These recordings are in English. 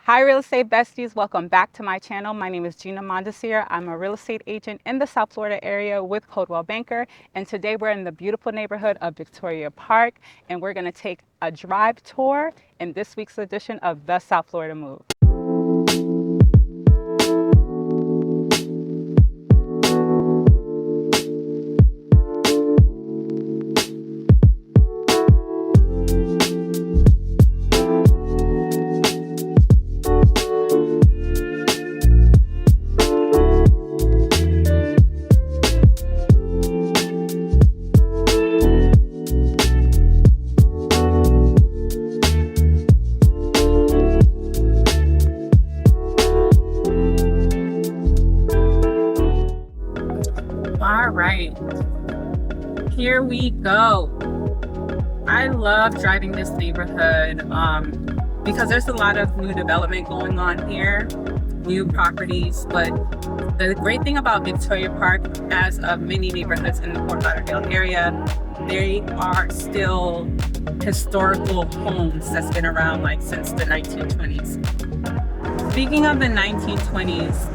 Hi, real estate besties. Welcome back to my channel. My name is Gina Mondesir. I'm a real estate agent in the South Florida area with Coldwell Banker. And today we're in the beautiful neighborhood of Victoria Park, and we're going to take a drive tour in this week's edition of the South Florida Move. All right, here we go. I love driving this neighborhood because there's a lot of new development going on here, new properties. But the great thing about Victoria Park, as of many neighborhoods in the Fort Lauderdale area, they are still historical homes that's been around like since the 1920s. Speaking of the 1920s,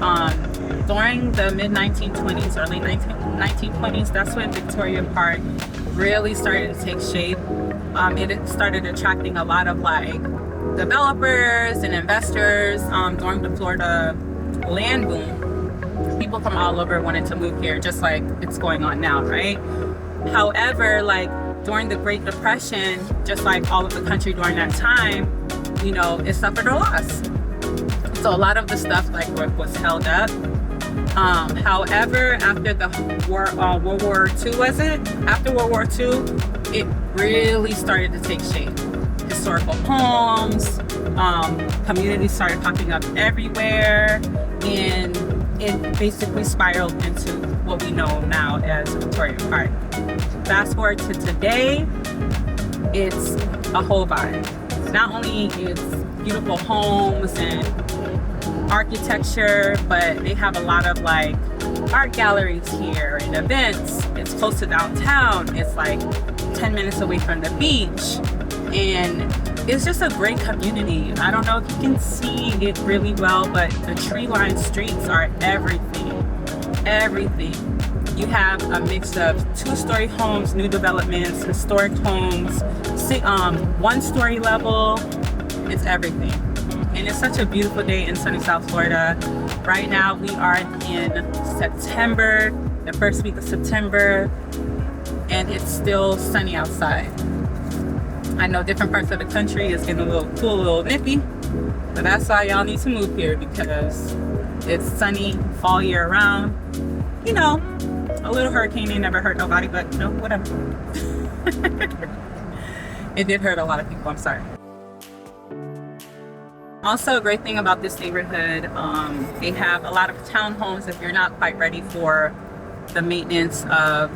during the mid-1920s, early 1920s, that's when Victoria Park really started to take shape. It started attracting a lot of like developers and investors during the Florida land boom. People from all over wanted to move here, just like it's going on now, right? However, like during the Great Depression, just like all of the country during that time, you know, it suffered a loss. So a lot of the stuff like was held up. However, after the World War II, was it? After World War II, it really started to take shape. Historical homes, communities started popping up everywhere, and it basically spiraled into what we know now as Victoria Park. Fast forward to today, it's a whole vibe. Not only is beautiful homes and architecture, but they have a lot of like art galleries here and events. It's close to downtown. It's like 10 minutes away from the beach, and it's just a great community. I don't know if you can see it really well, but the tree-lined streets are everything. You have a mix of two-story homes, new developments, historic homes, one-story level. It's everything. And it's such a beautiful day in sunny South Florida. Right now we are in September, the first week of September, and it's still sunny outside. I know different parts of the country is getting a little cool, a little nippy, but that's why y'all need to move here, because it's sunny all year round. You know, a little hurricane ain't never hurt nobody, but you know, whatever. It did hurt a lot of people, I'm sorry. Also, a great thing about this neighborhood, they have a lot of townhomes if you're not quite ready for the maintenance of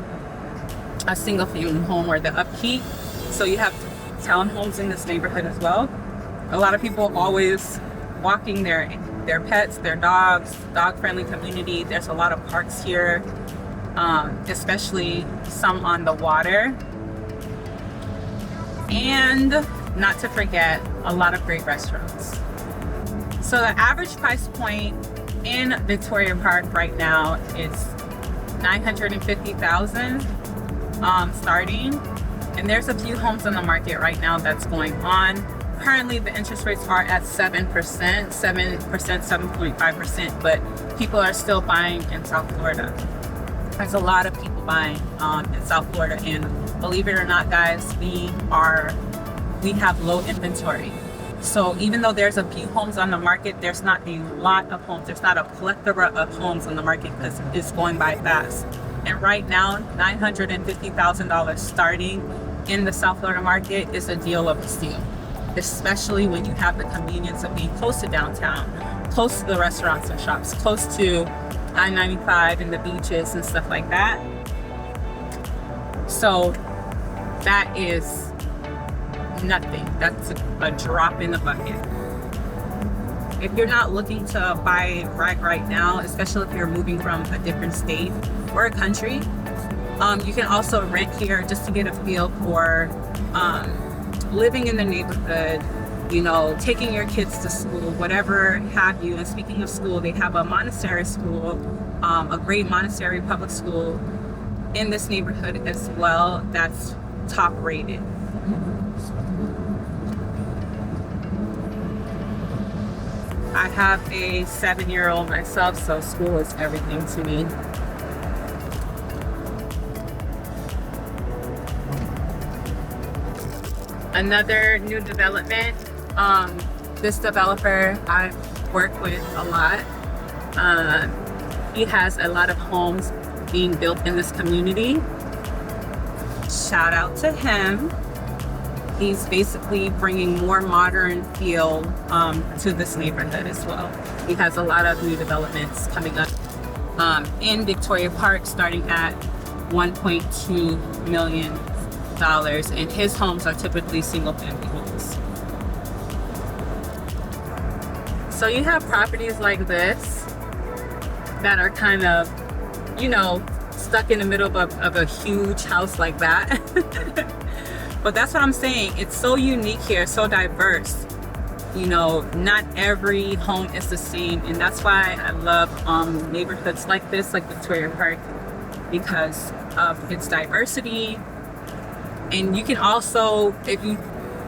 a single family home or the upkeep. So you have townhomes in this neighborhood as well. A lot of people always walking their pets, their dogs, dog-friendly community. There's a lot of parks here, especially some on the water. And not to forget, a lot of great restaurants. So the average price point in Victoria Park right now is $950,000 starting, and there's a few homes on the market right now that's going on. Currently the interest rates are at 7%, 7.5%, but people are still buying in South Florida. There's a lot of people buying in South Florida, and believe it or not, guys, we have low inventory. So even though there's a few homes on the market, there's not a lot of homes. There's not a plethora of homes on the market because it's going by fast. And right now, $950,000 starting in the South Florida market is a deal of a steal, especially when you have the convenience of being close to downtown, close to the restaurants and shops, close to I-95 and the beaches and stuff like that. So that is nothing. That's a drop in the bucket. If you're not looking to buy right now, especially if you're moving from a different state or a country, you can also rent here just to get a feel for living in the neighborhood, you know, taking your kids to school, whatever have you. And speaking of school, they have a Montessori school, a great Montessori public school in this neighborhood as well, that's top rated. I have a 7-year-old myself, so school is everything to me. Another new development, this developer I work with a lot. He has a lot of homes being built in this community. Shout out to him. He's basically bringing more modern feel to this neighborhood as well. He has a lot of new developments coming up in Victoria Park, starting at $1.2 million. And his homes are typically single family homes. So you have properties like this that are kind of, you know, stuck in the middle of a huge house like that. But that's what I'm saying. It's so unique here, so diverse. You know, not every home is the same. And that's why I love neighborhoods like this, like Victoria Park, because of its diversity. And you can also, if you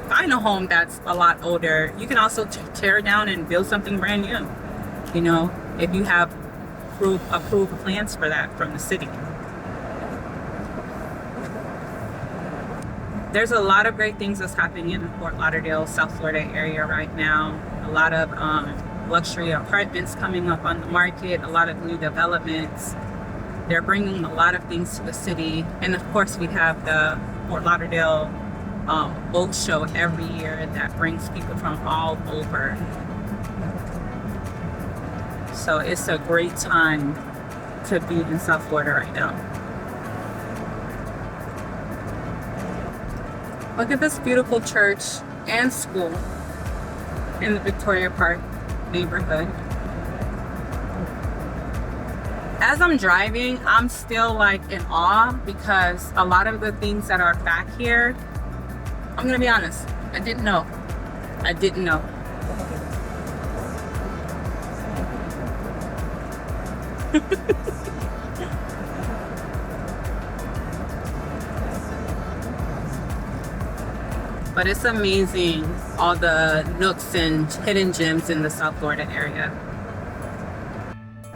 find a home that's a lot older, you can also tear it down and build something brand new. You know, if you have approved plans for that from the city. There's a lot of great things that's happening in the Fort Lauderdale, South Florida area right now. A lot of luxury apartments coming up on the market, a lot of new developments. They're bringing a lot of things to the city. And of course, we have the Fort Lauderdale boat show every year that brings people from all over. So it's a great time to be in South Florida right now. Look at this beautiful church and school in the Victoria Park neighborhood. As I'm driving, I'm still like in awe because a lot of the things that are back here, I'm gonna be honest, I didn't know. I didn't know. But it's amazing, all the nooks and hidden gems in the South Florida area.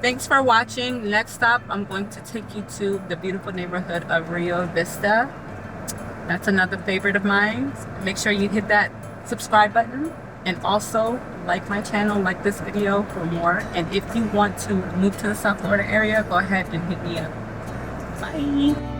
Thanks for watching. Next up, I'm going to take you to the beautiful neighborhood of Rio Vista. That's another favorite of mine. Make sure you hit that subscribe button and also like my channel, like this video for more. And if you want to move to the South Florida area, go ahead and hit me up. Bye.